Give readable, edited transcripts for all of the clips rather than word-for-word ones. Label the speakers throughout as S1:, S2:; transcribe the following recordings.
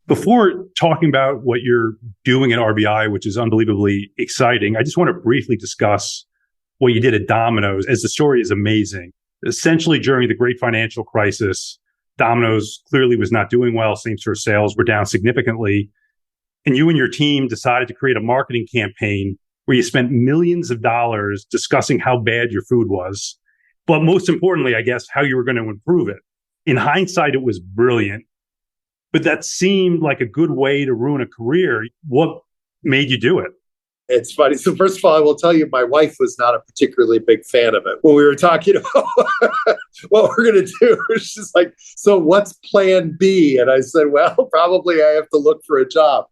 S1: Before talking about what you're doing at RBI, which is unbelievably exciting, I just want to briefly discuss what you did at Domino's, as the story is amazing. Essentially, during the great financial crisis, Domino's clearly was not doing well. Same-store sales were down significantly. And you and your team decided to create a marketing campaign where you spent millions of dollars discussing how bad your food was. But most importantly, I guess, how you were going to improve it. In hindsight, it was brilliant. But that seemed like a good way to ruin a career. What made you do it?
S2: It's funny. So first of all, I will tell you, my wife was not a particularly big fan of it. When we were talking about what we're going to do, she's like, so what's plan B? And I said, well, probably I have to look for a job.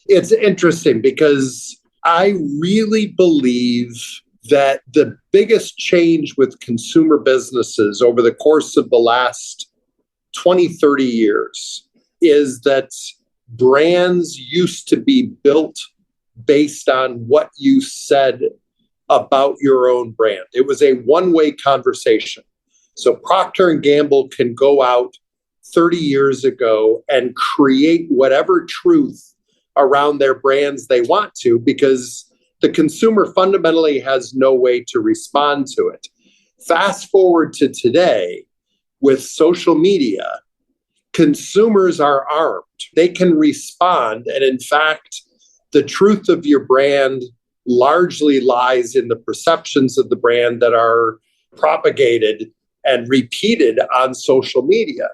S2: It's interesting because I really believe that the biggest change with consumer businesses over the course of the last 20, 30 years is that brands used to be built based on what you said about your own brand. It was a one-way conversation. So Procter and Gamble can go out 30 years ago and create whatever truth around their brands they want to, because the consumer fundamentally has no way to respond to it. Fast forward to today, with social media, consumers are armed. They can respond. And in fact, the truth of your brand largely lies in the perceptions of the brand that are propagated and repeated on social media.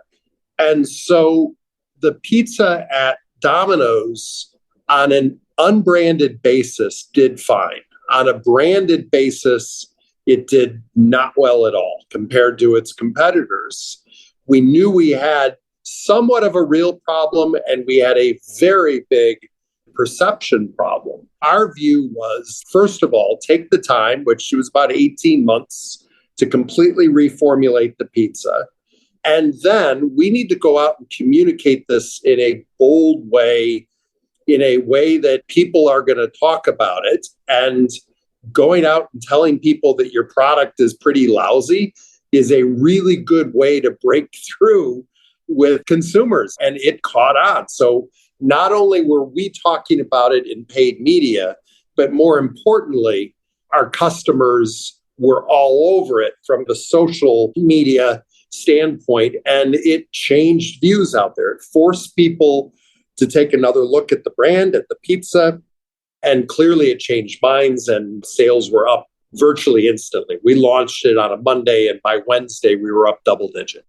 S2: And so the pizza at Domino's on an unbranded basis did fine. On a branded basis, it did not well at all compared to its competitors. We knew we had somewhat of a real problem, and we had a very big perception problem. Our view was, first of all, take the time, which was about 18 months, to completely reformulate the pizza. And then we need to go out and communicate this in a bold way, in a way that people are going to talk about it. And going out and telling people that your product is pretty lousy is a really good way to break through with consumers. And it caught on. So not only were we talking about it in paid media, but more importantly, our customers were all over it from the social media standpoint. And it changed views out there. It forced people to take another look at the brand, at the pizza. And clearly it changed minds, and sales were up virtually instantly. We launched it on a Monday, and by Wednesday, we were up double digit.